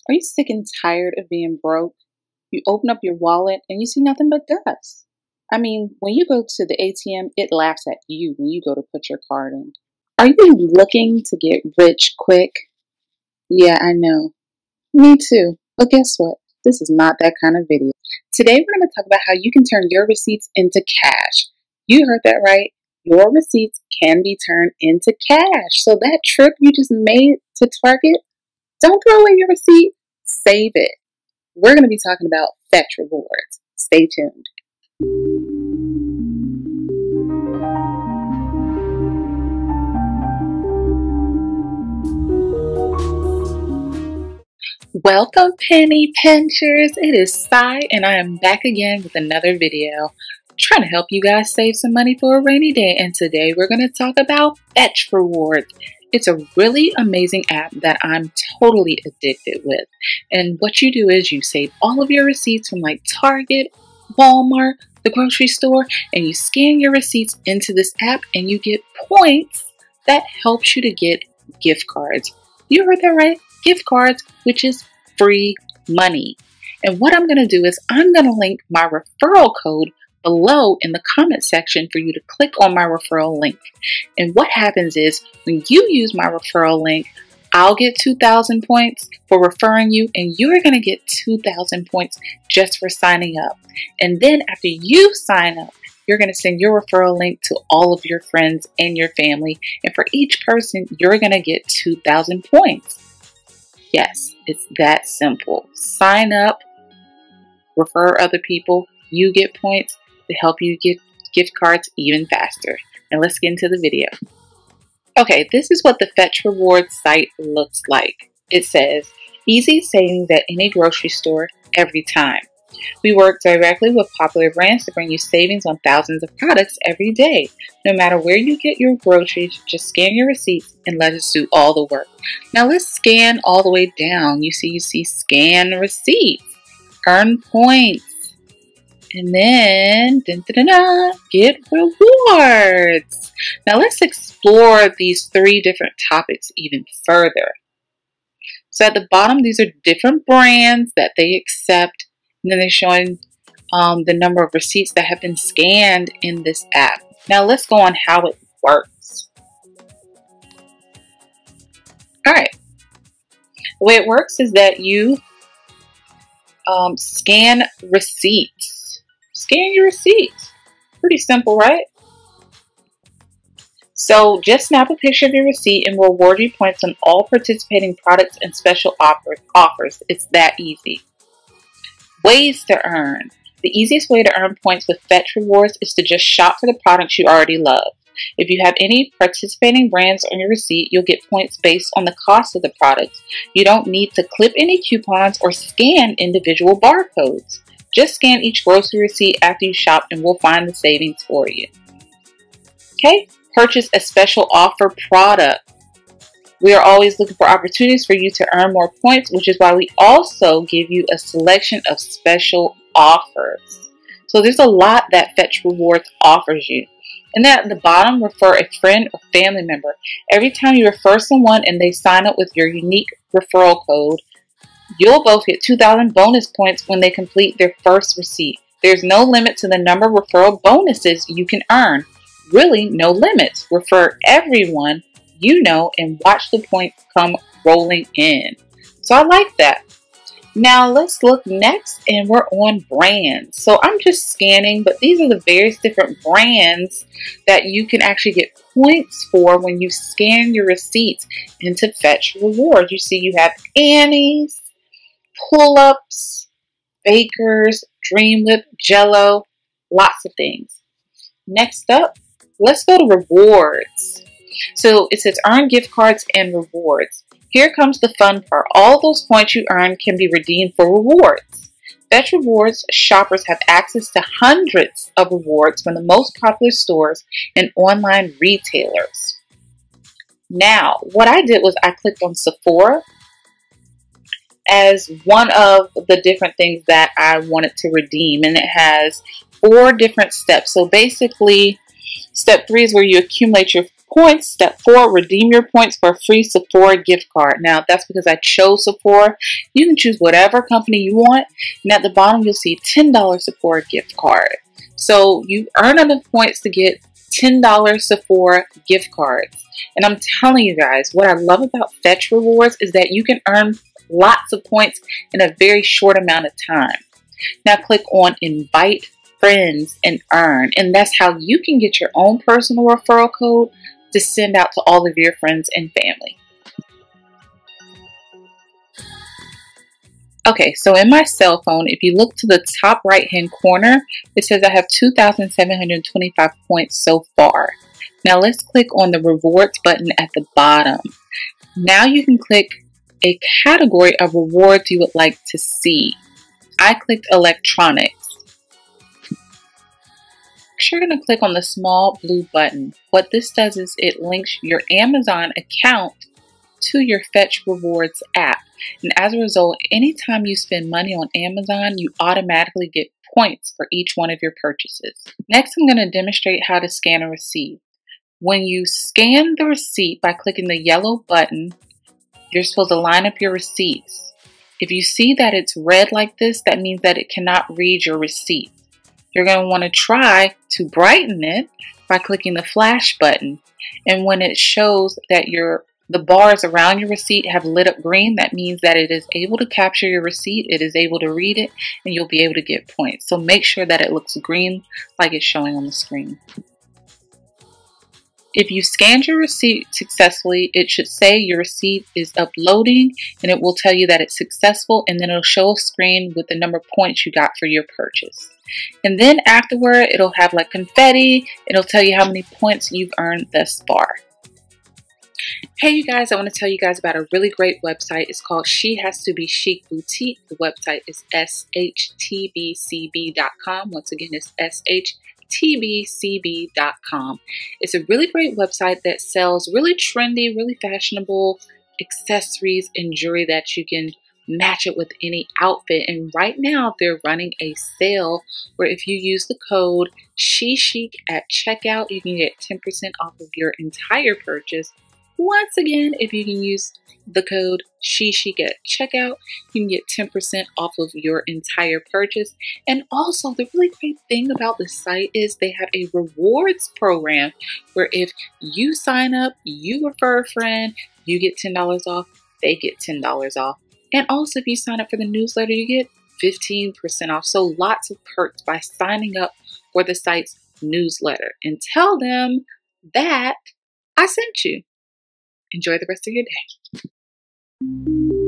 Are you sick and tired of being broke? You open up your wallet and you see nothing but dust. I mean, when you go to the ATM, it laughs at you when you go to put your card in. Are you looking to get rich quick? Yeah, I know. Me too. But guess what? This is not that kind of video. Today we're going to talk about how you can turn your receipts into cash. You heard that right. Your receipts can be turned into cash. So that trip you just made to Target, don't throw away your receipt. Save it. We're going to be talking about Fetch Rewards. Stay tuned. Welcome, penny pinchers. It is Sai, and I am back again with another video trying to help you guys save some money for a rainy day. And today we're going to talk about Fetch Rewards. It's a really amazing app that I'm totally addicted with. And what you do is you save all of your receipts from like Target, Walmart, the grocery store, and you scan your receipts into this app and you get points that helps you to get gift cards. You heard that right? Gift cards, which is free money. And what I'm going to do is I'm going to link my referral code below in the comment section for you to click on my referral link. And what happens is when you use my referral link, I'll get 2,000 points for referring you, and you're going to get 2,000 points just for signing up. And then after you sign up, you're going to send your referral link to all of your friends and your family. And for each person, you're going to get 2,000 points. Yes, it's that simple. Sign up, refer other people, you get points to help you get gift cards even faster. Now let's get into the video. Okay, this is what the Fetch Rewards site looks like. It says, easy savings at any grocery store every time. We work directly with popular brands to bring you savings on thousands of products every day. No matter where you get your groceries, just scan your receipts and let us do all the work. Now let's scan all the way down. You see scan receipts, earn points, and then get rewards. Now let's explore these three different topics even further. So at the bottom, these are different brands that they accept. And then they're showing the number of receipts that have been scanned in this app. Now let's go on how it works. Alright. The way it works is that you scan receipts. Scan your receipts. Pretty simple, right? So just snap a picture of your receipt and we'll award you points on all participating products and special offers. It's that easy. Ways to earn. The easiest way to earn points with Fetch Rewards is to just shop for the products you already love. If you have any participating brands on your receipt, you'll get points based on the cost of the products. You don't need to clip any coupons or scan individual barcodes. Just scan each grocery receipt after you shop and we'll find the savings for you. Okay, purchase a special offer product. We are always looking for opportunities for you to earn more points, which is why we also give you a selection of special offers. So there's a lot that Fetch Rewards offers you. And then at the bottom, refer a friend or family member. Every time you refer someone and they sign up with your unique referral code, you'll both get 2,000 bonus points when they complete their first receipt. There's no limit to the number of referral bonuses you can earn. Really, no limits. Refer everyone you know and watch the points come rolling in. So I like that. Now let's look next, and we're on brands. So I'm just scanning, but these are the various different brands that you can actually get points for when you scan your receipts into Fetch Rewards. You see you have Annie's, Pull-Ups, Baker's, Dream Whip, Jello, lots of things. Next up, let's go to rewards. So it says earn gift cards and rewards. Here comes the fun part. All those points you earn can be redeemed for rewards. Fetch Rewards shoppers have access to hundreds of rewards from the most popular stores and online retailers. Now, what I did was I clicked on Sephora as one of the different things that I wanted to redeem, and it has 4 different steps. So basically, step 3 is where you accumulate your Points, step 4, redeem your points for a free Sephora gift card. Now, that's because I chose Sephora. You can choose whatever company you want. And at the bottom, you'll see $10 Sephora gift card. So you earn enough points to get $10 Sephora gift cards. And I'm telling you guys, what I love about Fetch Rewards is that you can earn lots of points in a very short amount of time. Now click on Invite Friends and Earn. And that's how you can get your own personal referral code to send out to all of your friends and family. Okay, so in my cell phone, if you look to the top right hand corner, it says I have 2,725 points so far. Now let's click on the rewards button at the bottom. Now you can click a category of rewards you would like to see. I clicked electronics. You're going to click on the small blue button. What this does is it links your Amazon account to your Fetch Rewards app. And as a result, anytime you spend money on Amazon, you automatically get points for each one of your purchases. Next, I'm going to demonstrate how to scan a receipt. When you scan the receipt by clicking the yellow button, you're supposed to line up your receipts. If you see that it's red like this, that means that it cannot read your receipt. You're going to want to try to brighten it by clicking the flash button. And when it shows that the bars around your receipt have lit up green, that means that it is able to capture your receipt, it is able to read it, and you'll be able to get points. So make sure that it looks green like it's showing on the screen. If you scanned your receipt successfully, it should say your receipt is uploading, and it will tell you that it's successful, and then it'll show a screen with the number of points you got for your purchase. And then afterward, it'll have like confetti. It'll tell you how many points you've earned thus far. Hey you guys, I want to tell you guys about a really great website. It's called She Has to Be Chic Boutique. The website is shtbcb.com. Once again, it's shtbcb.com. It's a really great website that sells really trendy, really fashionable accessories and jewelry that you can match it with any outfit. And right now they're running a sale where if you use the code SheChic at checkout, you can get 10% off of your entire purchase. Once again, if you can use the code SheChic at checkout, you can get 10% off of your entire purchase. And also, the really great thing about the site is they have a rewards program where if you sign up, you refer a friend, you get $10 off, they get $10 off. And also, if you sign up for the newsletter, you get 15% off. So lots of perks by signing up for the site's newsletter. And tell them that I sent you. Enjoy the rest of your day.